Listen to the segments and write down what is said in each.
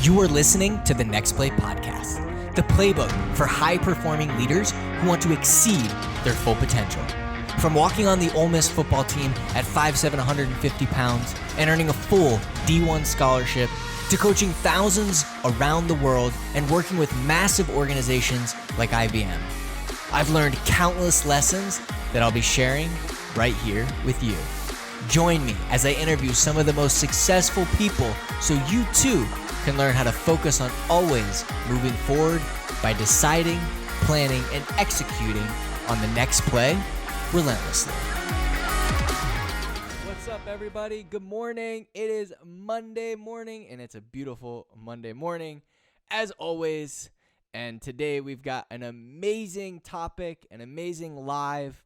You are listening to the Next Play podcast, the playbook for high-performing leaders who want to exceed their full potential. From walking on the Ole Miss football team at 5'7", 150 pounds and earning a full D1 scholarship, to coaching thousands around the world and working with massive organizations like IBM. I've learned countless lessons that I'll be sharing right here with you. Join me as I interview some of the most successful people so you too can learn how to focus on always moving forward by deciding, planning, and executing on the next play relentlessly. What's up, everybody? Good morning. It is Monday morning, and it's a beautiful Monday morning, as always. And today we've got an amazing topic, an amazing live,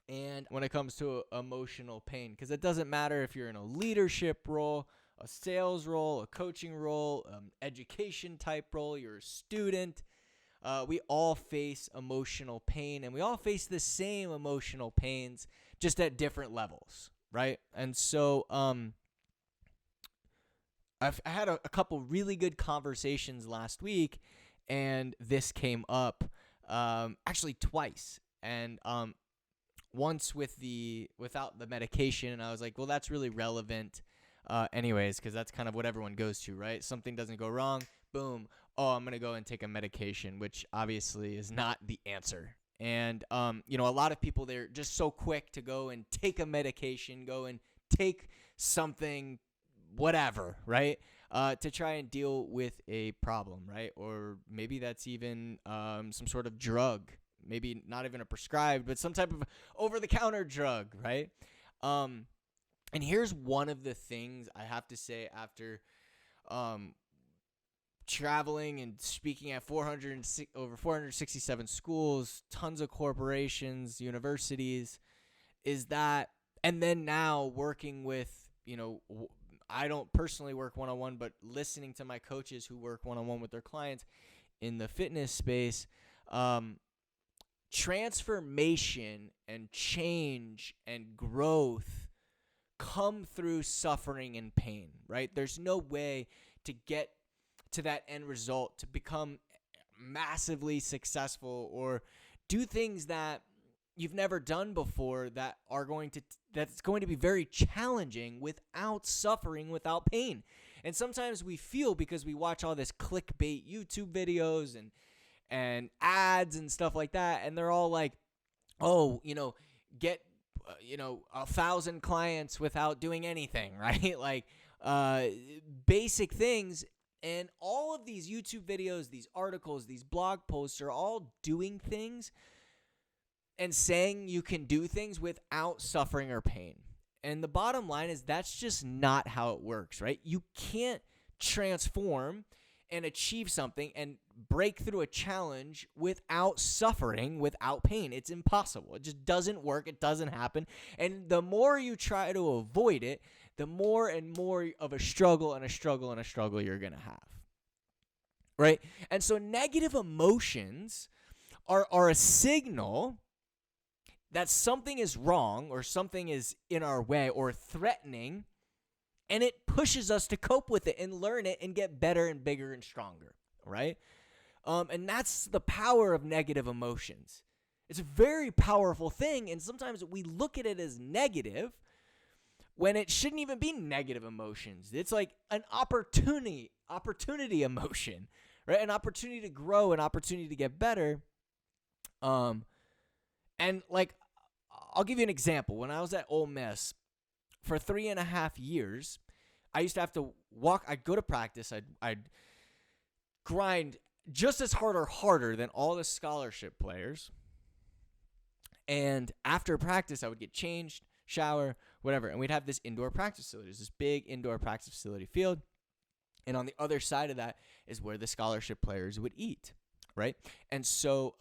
and when it comes to emotional pain, because it doesn't matter if you're in a leadership role, a sales role, a coaching role, education type role, you're a student, we all face emotional pain, and we all face the same emotional pains, just at different levels, right? And so I had a couple really good conversations last week, and this came up actually twice, and once without the medication, and I was like, well, that's really relevant anyways, because that's kind of what everyone goes to, right? Something doesn't go wrong, boom, oh, I'm going to go and take a medication, which obviously is not the answer. And, a lot of people, they're just so quick to go and take a medication, go and take something, whatever, right? To try and deal with a problem, right? Or maybe that's even some sort of drug, maybe not even a prescribed, but some type of over-the-counter drug, right? And here's one of the things I have to say after traveling and speaking at over 467 schools, tons of corporations, universities, is that, and then now working with, I don't personally work one-on-one, but listening to my coaches who work one-on-one with their clients in the fitness space, transformation and change and growth come through suffering and pain, right? There's no way to get to that end result, to become massively successful or do things that you've never done before that's going to be very challenging without suffering, without pain. And sometimes we feel, because we watch all this clickbait YouTube videos and ads and stuff like that, and they're all like, oh, get 1,000 clients without doing anything, right? Like basic things. And all of these YouTube videos, these articles, these blog posts are all doing things and saying you can do things without suffering or pain. And the bottom line is that's just not how it works, right? You can't transform and achieve something and break through a challenge without suffering, without pain. It's impossible. It just doesn't work. It doesn't happen. And the more you try to avoid it, the more and more of a struggle and a struggle and a struggle you're going to have, right? And so negative emotions are a signal that something is wrong or something is in our way or threatening, and it pushes us to cope with it and learn it and get better and bigger and stronger, right? And that's the power of negative emotions. It's a very powerful thing, and sometimes we look at it as negative when it shouldn't even be negative emotions. It's like an opportunity emotion, right? An opportunity to grow, an opportunity to get better. And like, I'll give you an example. When I was at Ole Miss for 3.5 years, I used to have to walk. I'd go to practice. I'd grind just as hard or harder than all the scholarship players. And after practice, I would get changed, shower, whatever, and we'd have this indoor practice facility. There's this big indoor practice facility field, and on the other side of that is where the scholarship players would eat, right? And so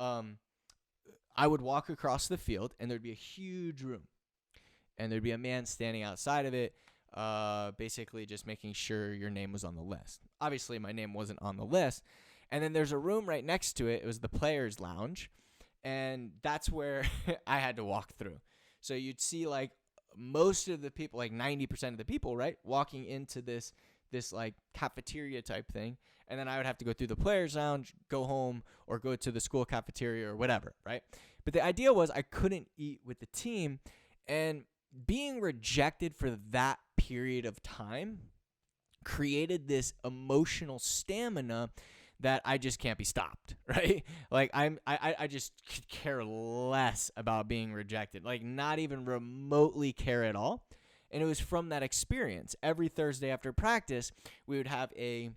I would walk across the field, and there'd be a huge room, and there'd be a man standing outside of it, basically just making sure your name was on the list. Obviously, my name wasn't on the list, and then there's a room right next to it. It was the players' lounge, and that's where I had to walk through. So you'd see like most of the people, like 90% of the people, right, walking into this this like cafeteria type thing, and then I would have to go through the players lounge, go home, or go to the school cafeteria or whatever, right? But the idea was I couldn't eat with the team, and being rejected for that period of time created this emotional stamina that I just can't be stopped, right? Like I just could care less about being rejected, like not even remotely care at all. And it was from that experience. Every Thursday after practice, we would have a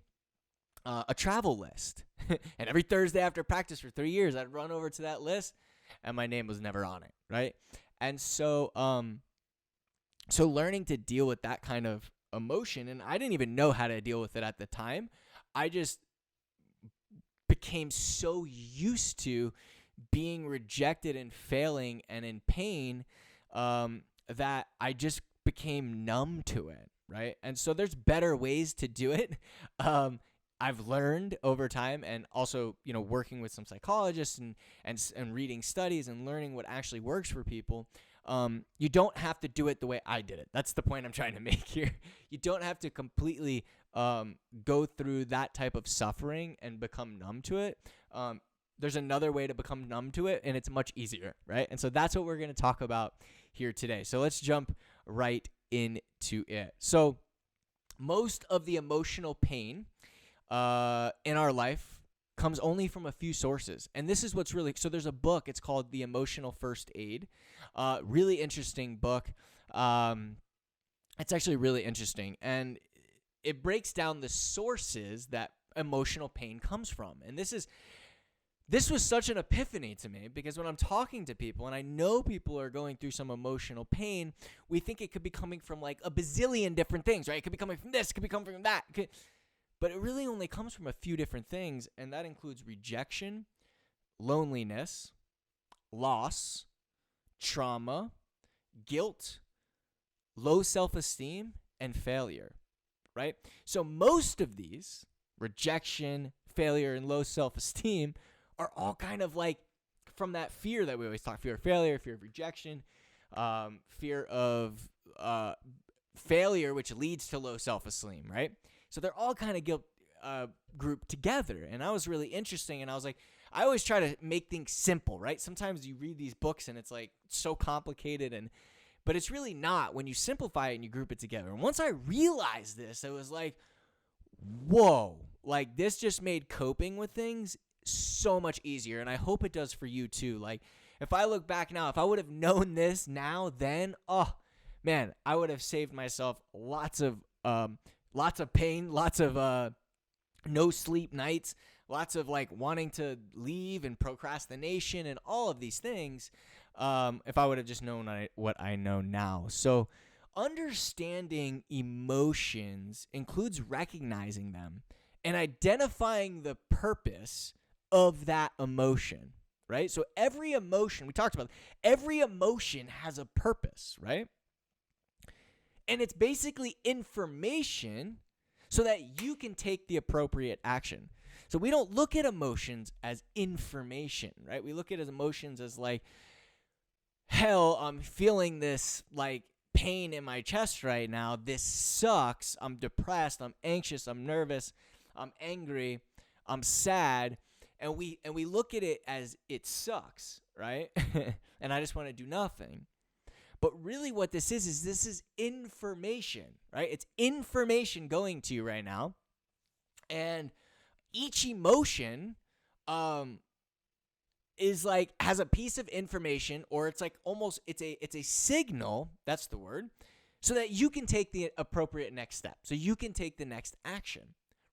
travel list, and every Thursday after practice for 3 years, I'd run over to that list, and my name was never on it, right? And so learning to deal with that kind of emotion, and I didn't even know how to deal with it at the time. I just became so used to being rejected and failing and in pain that I just became numb to it, right? And so there's better ways to do it. I've learned over time, and also, working with some psychologists and reading studies and learning what actually works for people. You don't have to do it the way I did it. That's the point I'm trying to make here. You don't have to completely go through that type of suffering and become numb to it. There's another way to become numb to it, and it's much easier, right? And so that's what we're going to talk about here today. So let's jump right into it. So most of the emotional pain in our life comes only from a few sources. And this is what's really, so there's a book, it's called The Emotional First Aid. Really interesting book. It's actually really interesting. And it breaks down the sources that emotional pain comes from. And this was such an epiphany to me, because when I'm talking to people and I know people are going through some emotional pain, we think it could be coming from like a bazillion different things, right? It could be coming from this, it could be coming from that. But it really only comes from a few different things, and that includes rejection, loneliness, loss, trauma, guilt, low self-esteem, and failure, right? So most of these, rejection, failure, and low self-esteem, are all kind of like from that fear that we always talk: fear of failure, fear of rejection, fear of failure, which leads to low self-esteem, right? So they're all kind of guilt grouped together. And that was really interesting. And I was like, I always try to make things simple, right? Sometimes you read these books and it's like so complicated, but it's really not when you simplify it and you group it together. And once I realized this, it was like, whoa, like this just made coping with things so much easier. And I hope it does for you too. Like if I look back now, if I would have known this now, then, oh man, I would have saved myself lots of pain, lots of no sleep nights, lots of like wanting to leave and procrastination and all of these things, if I would have just known what I know now. So understanding emotions includes recognizing them and identifying the purpose of that emotion, right? So every emotion, we talked about, every emotion has a purpose, right? And it's basically information so that you can take the appropriate action. So we don't look at emotions as information, right? We look at emotions as like, hell, I'm feeling this like pain in my chest right now. This sucks. I'm depressed. I'm anxious. I'm nervous. I'm angry. I'm sad. And we look at it as it sucks, right? And I just want to do nothing. But really what this is information, right? It's information going to you right now. And each emotion is like, has a piece of information, or it's like almost, it's a signal, that's the word, so that you can take the appropriate next step. So you can take the next action,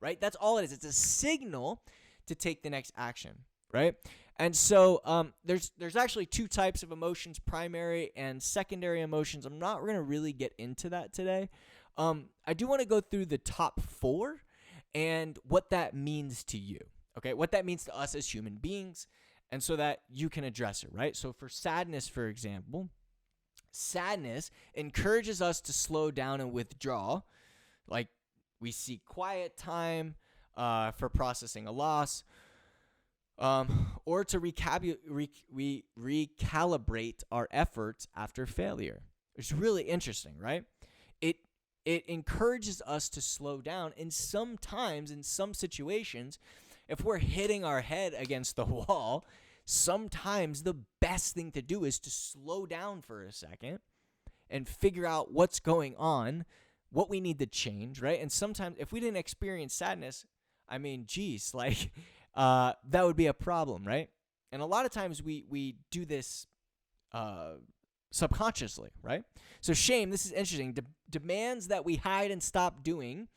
right? That's all it is. It's a signal to take the next action, right? And so there's actually two types of emotions, primary and secondary emotions. I'm not going to really get into that today. I do want to go through the top 4 and what that means to you, okay? What that means to us as human beings, and so that you can address it, right? So for sadness, for example, sadness encourages us to slow down and withdraw. Like we seek quiet time for processing a loss, or to recalibrate our efforts after failure. It's really interesting, right? it encourages us to slow down. And sometimes, in some situations, if we're hitting our head against the wall, sometimes the best thing to do is to slow down for a second and figure out what's going on, what we need to change, right? And sometimes if we didn't experience sadness, I mean, geez, like that would be a problem, right? And a lot of times we do this subconsciously, right? So shame, this is interesting, demands that we hide and stop doing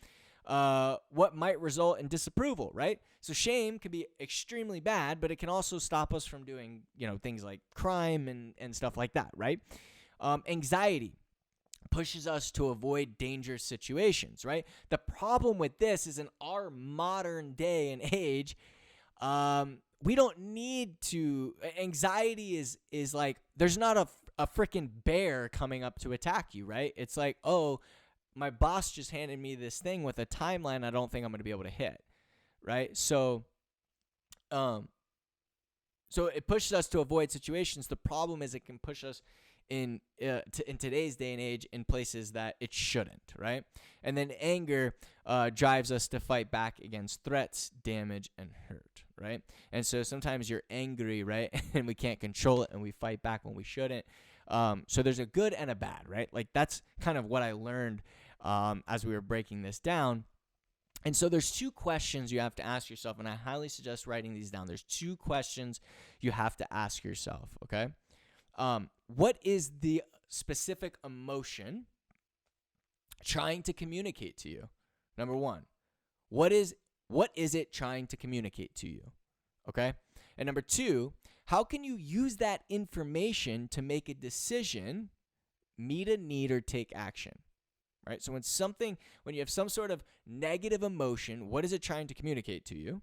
what might result in disapproval, right? So shame can be extremely bad, but it can also stop us from doing, things like crime and stuff like that, right? Anxiety pushes us to avoid dangerous situations, right? The problem with this is in our modern day and age, we don't need to. Anxiety is like, there's not a freaking bear coming up to attack you, right? It's like, oh, my boss just handed me this thing with a timeline I don't think I'm going to be able to hit, right? So it pushes us to avoid situations. The problem is it can push us in today's day and age in places that it shouldn't, right? And then anger drives us to fight back against threats, damage, and hurt, right? And so sometimes you're angry, right? And we can't control it, and we fight back when we shouldn't. So there's a good and a bad, right? Like that's kind of what I learned as we were breaking this down. And so there's two questions you have to ask yourself, and I highly suggest writing these down. There's two questions you have to ask yourself, okay? What is the specific emotion trying to communicate to you? Number one, what is it trying to communicate to you? Okay? And number two, how can you use that information to make a decision, meet a need, or take action? Right? So when you have some sort of negative emotion, what is it trying to communicate to you?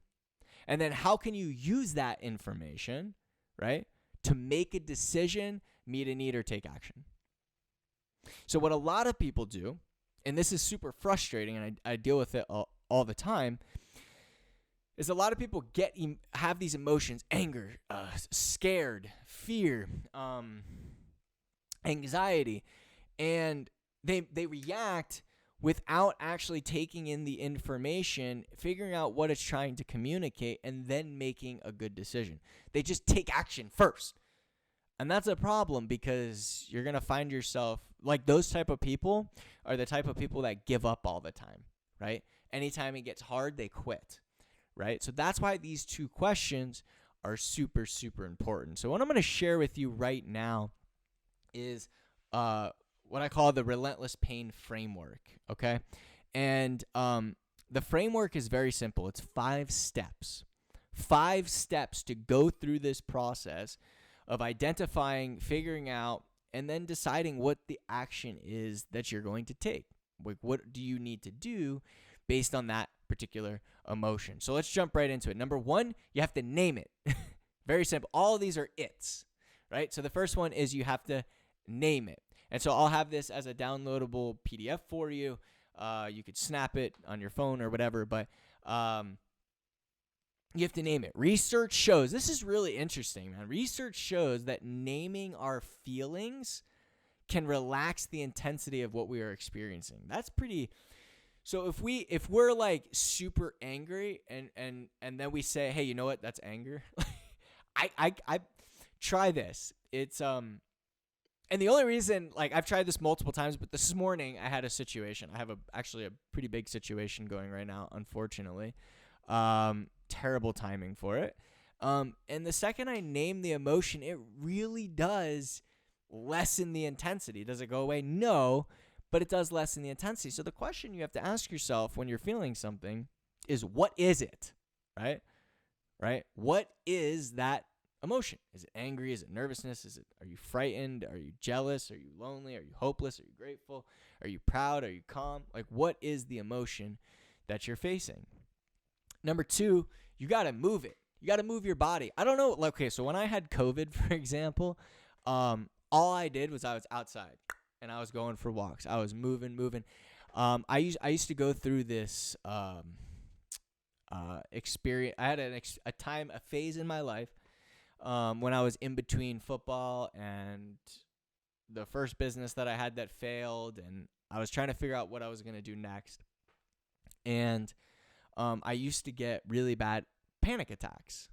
And then how can you use that information, right, to make a decision, meet a need, or take action? So what a lot of people do, and this is super frustrating, and I deal with it all the time, is a lot of people have these emotions: anger, scared, fear, anxiety, and they react without actually taking in the information, figuring out what it's trying to communicate, and then making a good decision. They just take action first. And that's a problem, because you're going to find yourself, like, those type of people are the type of people that give up all the time, right? Anytime it gets hard, they quit, right? So that's why these two questions are super, super important. So what I'm going to share with you right now is what I call the Relentless Pain Framework, okay? And the framework is very simple. It's 5 steps. 5 steps to go through this process of identifying, figuring out, and then deciding what the action is that you're going to take. Like, what do you need to do based on that particular emotion? So let's jump right into it. Number 1, you have to name it. Very simple. All of these are it's, right? So the first one is you have to name it. And so I'll have this as a downloadable PDF for you. You could snap it on your phone or whatever, but you have to name it. Research shows, this is really interesting, man. Research shows that naming our feelings can relax the intensity of what we are experiencing. That's pretty. So if we're like super angry and then we say, hey, you know what? That's anger. I try this. It's and the only reason, like, I've tried this multiple times, but this morning I had a situation. I have actually a pretty big situation going right now, unfortunately. Terrible timing for it. And the second I name the emotion, it really does lessen the intensity. Does it go away? No, but it does lessen the intensity. So the question you have to ask yourself when you're feeling something is, what is it? Right? What is that emotion? Is it angry? Is it nervousness? Are you frightened? Are you jealous? Are you lonely? Are you hopeless? Are you grateful? Are you proud? Are you calm? Like, what is the emotion that you're facing? Number 2, you got to move it. You got to move your body. I don't know. Okay, so when I had COVID, for example, all I did was I was outside and I was going for walks. I was moving. I used to go through this experience. I had a phase in my life when I was in between football and the first business that I had that failed, and I was trying to figure out what I was going to do next. And I used to get really bad panic attacks.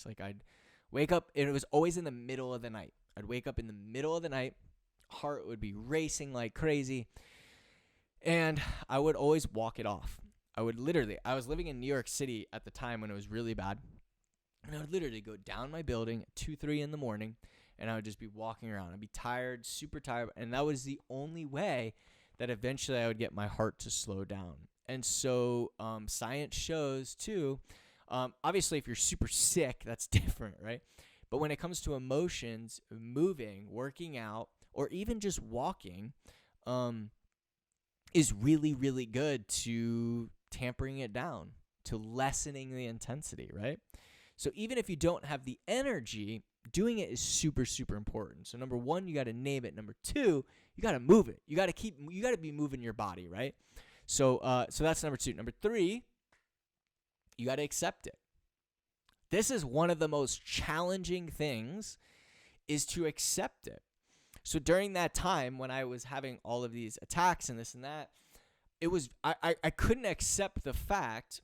Like I'd wake up, and it was always in the middle of the night. I'd wake up in the middle of the night, heart would be racing like crazy, and I would always walk it off. I was living in New York City at the time when it was really bad, and I would literally go down my building at 2, 3 in the morning, and I would just be walking around. I'd be tired, super tired, and that was the only way that eventually I would get my heart to slow down. And so science shows too, obviously if you're super sick, that's different, right? But when it comes to emotions, moving, working out, or even just walking is really, really good to tampering it down, to lessening the intensity, right? So even if you don't have the energy, doing it is super, super important. So number one, you got to name it. Number two, you got to move it. You got to be moving your body, right? So that's number two. Number three, you got to accept it. This is one of the most challenging things, is to accept it. So during that time when I was having all of these attacks and this and that, it was I couldn't accept the fact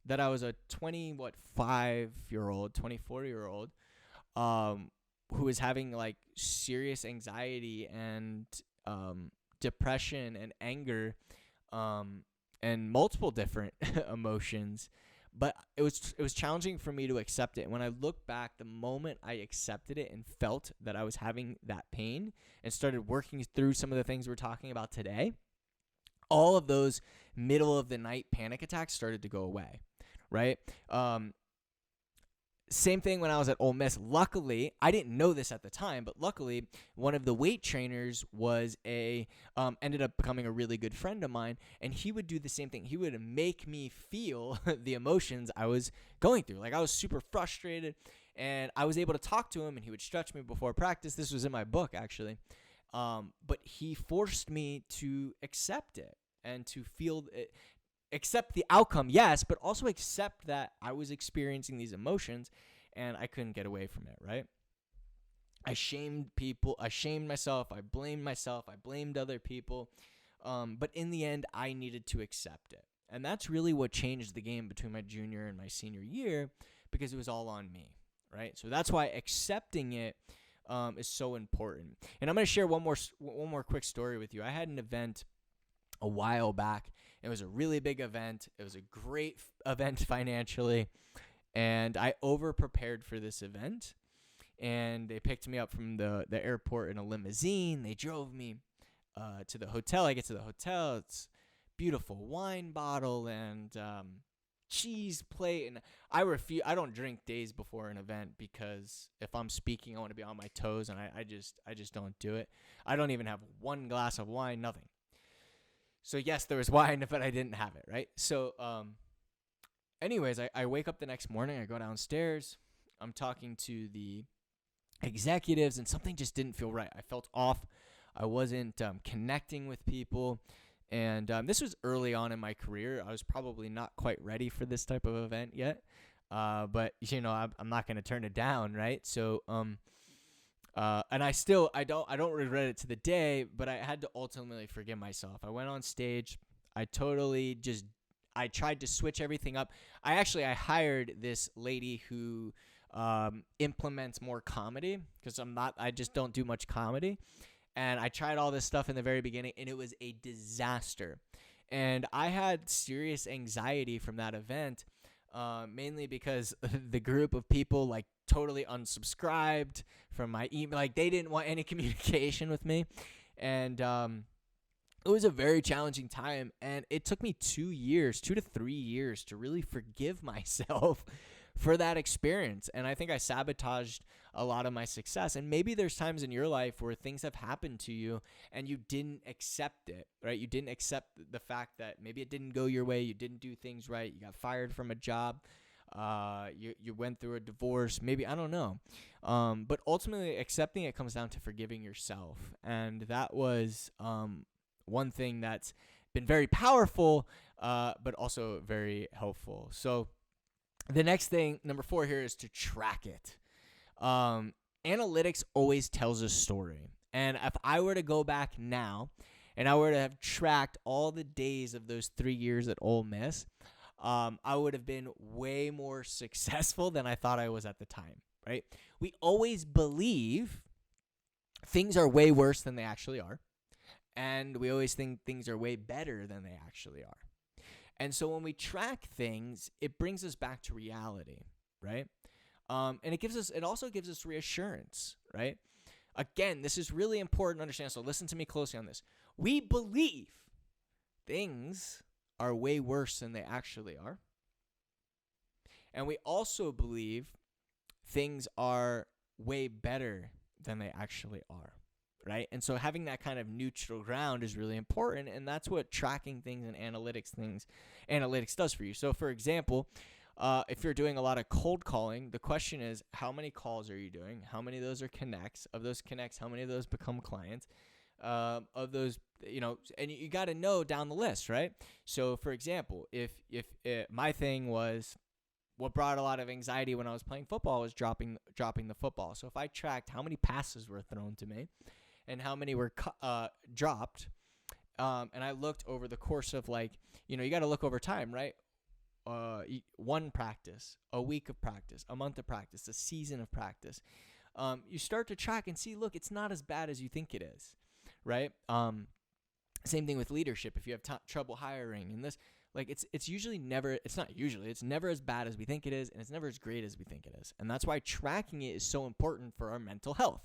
that I was a 24-year-old who was having like serious anxiety and depression and anger and multiple different emotions. But it was challenging for me to accept it. And when I look back, the moment I accepted it and felt that I was having that pain and started working through some of the things we're talking about today, all of those middle of the night panic attacks started to go away, right? Same thing when I was at Ole Miss. Luckily, I didn't know this at the time, but luckily, one of the weight trainers was ended up becoming a really good friend of mine, and he would do the same thing. He would make me feel the emotions I was going through. Like I was super frustrated, and I was able to talk to him, and he would stretch me before practice. This was in my book, actually. But he forced me to accept it and to feel it. Accept the outcome, yes, but also accept that I was experiencing these emotions and I couldn't get away from it, right? I shamed people. I shamed myself. I blamed myself. I blamed other people. But in the end, I needed to accept it. And that's really what changed the game between my junior and my senior year, because it was all on me, right? So that's why accepting it is so important. And I'm going to share one more quick story with you. I had an event a while back. It was a really big event. It was a great event financially, and I over-prepared for this event, and they picked me up from the airport in a limousine. They drove me to the hotel. I get to the hotel. It's beautiful wine bottle and cheese plate, and I don't drink days before an event, because if I'm speaking, I want to be on my toes, and I just don't do it. I don't even have one glass of wine, nothing. So yes, there was wine, but I didn't have it, right? So anyways, I wake up the next morning. I go downstairs. I'm talking to the executives, and something just didn't feel right. I felt off. I wasn't connecting with people. And this was early on in my career. I was probably not quite ready for this type of event yet. But, I'm not going to turn it down, right? So and I don't regret it to the day, but I had to ultimately forgive myself. I went on stage. I tried to switch everything up. I hired this lady who implements more comedy, because I just don't do much comedy. And I tried all this stuff in the very beginning, and it was a disaster. And I had serious anxiety from that event, mainly because the group of people totally unsubscribed from my email. They didn't want any communication with me. And it was a very challenging time. And it took me 2 to 3 years to really forgive myself for that experience. And I think I sabotaged a lot of my success. And maybe there's times in your life where things have happened to you and you didn't accept it, right? You didn't accept the fact that maybe it didn't go your way. You didn't do things right. You got fired from a job. You went through a divorce. Maybe, I don't know. But ultimately, accepting it comes down to forgiving yourself. And that was one thing that's been very powerful, but also very helpful. So the next thing, number 4 here, is to track it. Analytics always tells a story. And if I were to go back now and I were to have tracked all the days of those 3 years at Ole Miss, I would have been way more successful than I thought I was at the time, right? We always believe things are way worse than they actually are, and we always think things are way better than they actually are. And so when we track things, it brings us back to reality, right? And it also gives us reassurance, right? Again, this is really important to understand, so listen to me closely on this. We believe things are way worse than they actually are. And we also believe things are way better than they actually are, right? And so having that kind of neutral ground is really important, and that's what tracking things and analytics does for you. So for example, if you're doing a lot of cold calling, the question is, how many calls are you doing? How many of those are connects? Of those connects, how many of those become clients? Of those, and you got to know down the list, right? So for example, if my thing was, what brought a lot of anxiety when I was playing football was dropping the football. So if I tracked how many passes were thrown to me and how many were dropped, and I looked over the course of you got to look over time, right? One practice, a week of practice, a month of practice, a season of practice. You start to track and see, look, it's not as bad as you think it is, right? Same thing with leadership. If you have trouble hiring and this, it's never as bad as we think it is, and it's never as great as we think it is. And that's why tracking it is so important for our mental health.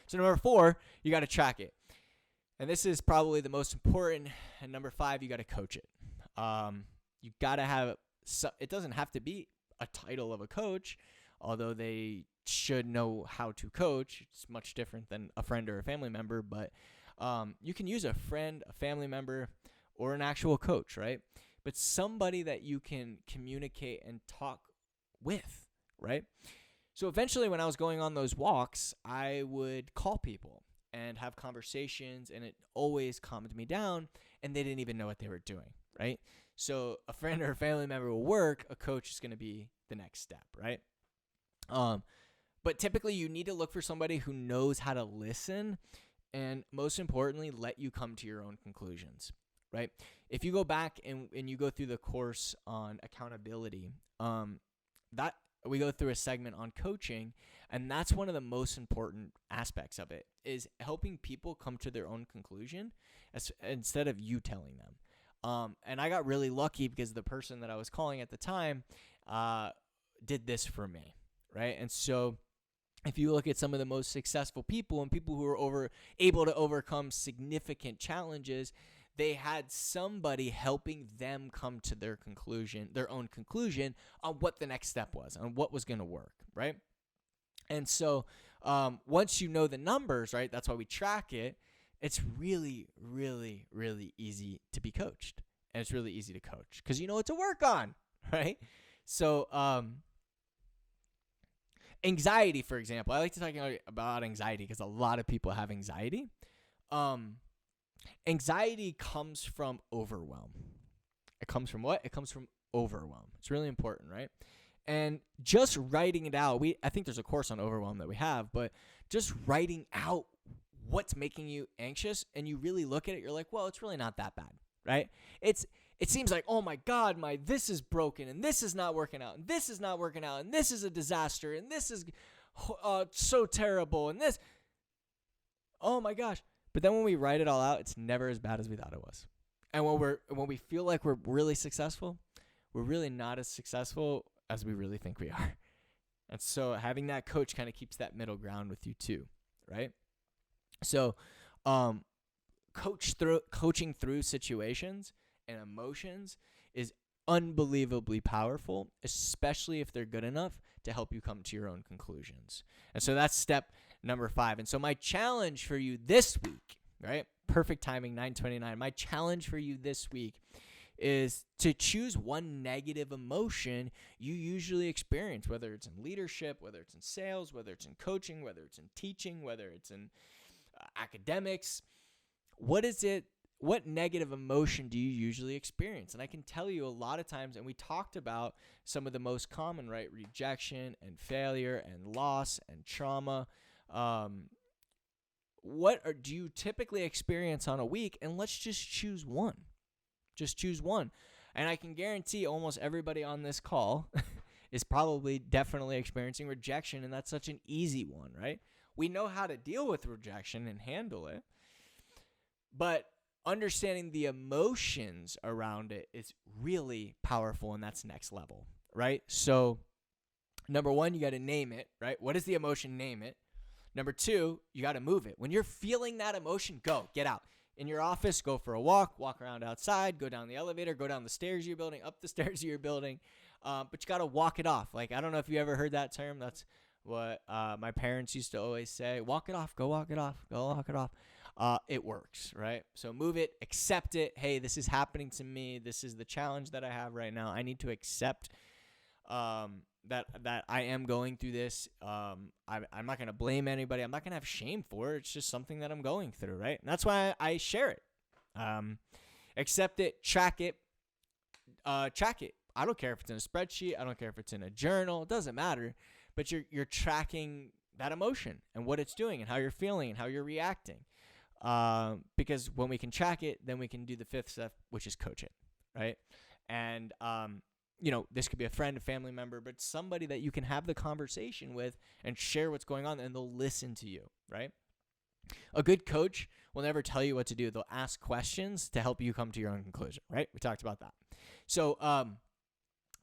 So number 4, you got to track it. And this is probably the most important. And number 5, you got to coach it. You got to have, it doesn't have to be a title of a coach, although they should know how to coach. It's much different than a friend or a family member, but you can use a friend, a family member, or an actual coach, right? But somebody that you can communicate and talk with, right? So eventually when I was going on those walks, I would call people and have conversations, and it always calmed me down, and they didn't even know what they were doing, right? So a friend or a family member will work, a coach is going to be the next step, right? But typically you need to look for somebody who knows how to listen and, most importantly, let you come to your own conclusions, right? If you go back and you go through the course on accountability, that we go through a segment on coaching, and that's one of the most important aspects of it, is helping people come to their own conclusion instead of you telling them. And I got really lucky because the person that I was calling at the time did this for me, right? And so if you look at some of the most successful people and people who are able to overcome significant challenges, they had somebody helping them come to their own conclusion on what the next step was, on what was going to work, right? And so once you know the numbers, right, that's why we track it, it's really, really, really easy to be coached. And it's really easy to coach because you know what to work on, right? So anxiety, for example. I like to talk about anxiety because a lot of people have anxiety. Anxiety comes from overwhelm. It comes from what? It comes from overwhelm. It's really important, right? And just writing it out, I think there's a course on overwhelm that we have, but just writing out what's making you anxious, and you really look at it, you're like, well, it's really not that bad, right? It seems like, oh my God, this is broken, and this is not working out, and this is not working out, and this is a disaster, and this is so terrible, and this, oh my gosh. But then when we write it all out, it's never as bad as we thought it was. And when we feel like we're really successful, we're really not as successful as we really think we are. And so having that coach kind of keeps that middle ground with you too, right? So coaching through situations and emotions is unbelievably powerful, especially if they're good enough to help you come to your own conclusions. And so that's step number 5. And so my challenge for you this week, right? Perfect timing, 9:29. My challenge for you this week is to choose one negative emotion you usually experience, whether it's in leadership, whether it's in sales, whether it's in coaching, whether it's in teaching, whether it's in academics. What is it? What negative emotion do you usually experience? And I can tell you a lot of times, and we talked about some of the most common, right? Rejection and failure and loss and trauma. do you typically experience on a week? And let's just choose one. Just choose one. And I can guarantee almost everybody on this call is probably definitely experiencing rejection, and that's such an easy one, right? We know how to deal with rejection and handle it, but understanding the emotions around it is really powerful, and that's next level, right? So number one, you got to name it, right? What is the emotion? Name it. Number two, you got to move it. When you're feeling that emotion, go, get out. In your office, go for a walk around outside, go down the elevator, go down the stairs of your building, up the stairs of your building. But you got to walk it off. Like, I don't know if you ever heard that term. That's what my parents used to always say. Walk it off, go walk it off, go walk it off. It works, right? So move it, accept it. Hey, this is happening to me. This is the challenge that I have right now. I need to accept that I am going through this. I'm not going to blame anybody. I'm not going to have shame for it. It's just something that I'm going through, right? And that's why I share it. Accept it, track it. I don't care if it's in a spreadsheet. I don't care if it's in a journal. It doesn't matter. But you're tracking that emotion and what it's doing and how you're feeling and how you're reacting. Because when we can track it, then we can do the fifth step, which is coach it, right? And this could be a friend, a family member, but somebody that you can have the conversation with and share what's going on, and they'll listen to you, right? A good coach will never tell you what to do. They'll ask questions to help you come to your own conclusion, right? We talked about that. So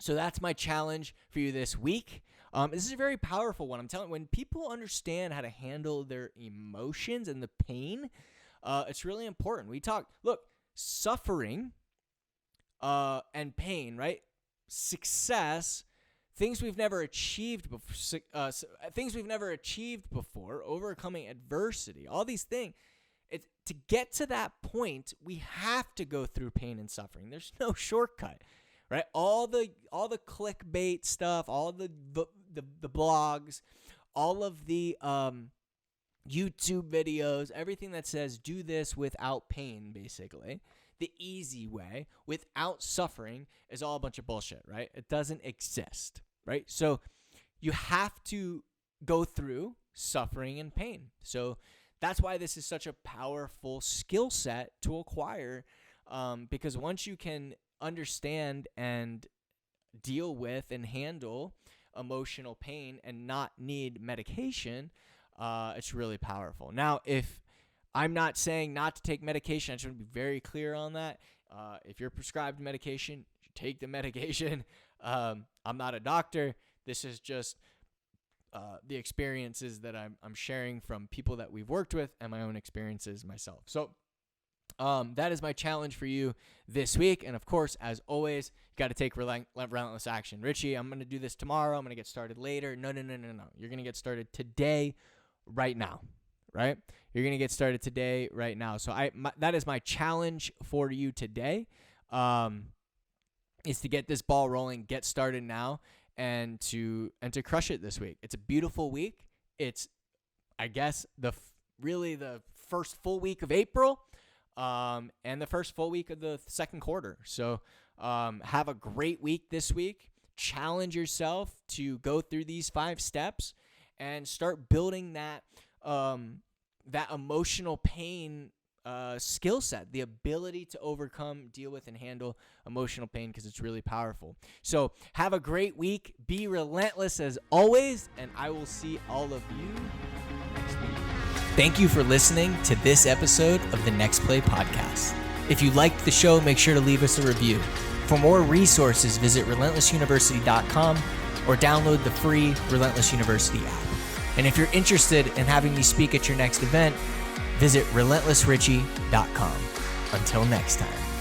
that's my challenge for you this week. This is a very powerful one. I'm telling you, when people understand how to handle their emotions and the pain, it's really important. Suffering and pain, right? Success, things we've never achieved before, overcoming adversity, all these things. To get to that point, we have to go through pain and suffering. There's no shortcut, right? All the clickbait stuff, all the blogs, all of the YouTube videos, everything that says do this without pain, basically. The easy way without suffering is all a bunch of bullshit, right? It doesn't exist, right? So you have to go through suffering and pain. So that's why this is such a powerful skill set to acquire, because once you can understand and deal with and handle emotional pain and not need medication, it's really powerful. Now, if I'm not saying not to take medication. I just want to be very clear on that. If you're prescribed medication, you take the medication. I'm not a doctor. This is just the experiences that I'm sharing from people that we've worked with and my own experiences myself. So that is my challenge for you this week. And, of course, as always, you got to take relentless action. Richie, I'm going to do this tomorrow. I'm going to get started later. No. You're going to get started today, right now. Right? You're going to get started today, right now. So that is my challenge for you today, is to get this ball rolling, get started now, and to crush it this week. It's a beautiful week. It's, I guess, really the first full week of April, and the first full week of the second quarter. So have a great week this week. Challenge yourself to go through these 5 steps and start building that emotional pain skill set, the ability to overcome, deal with, and handle emotional pain, because it's really powerful. So have a great week. Be relentless as always, and I will see all of you next week. Thank you for listening to this episode of the Next Play podcast. If you liked the show, make sure to leave us a review. For more resources, visit relentlessuniversity.com or download the free Relentless University app. And if you're interested in having me speak at your next event, visit relentlessrichie.com. Until next time.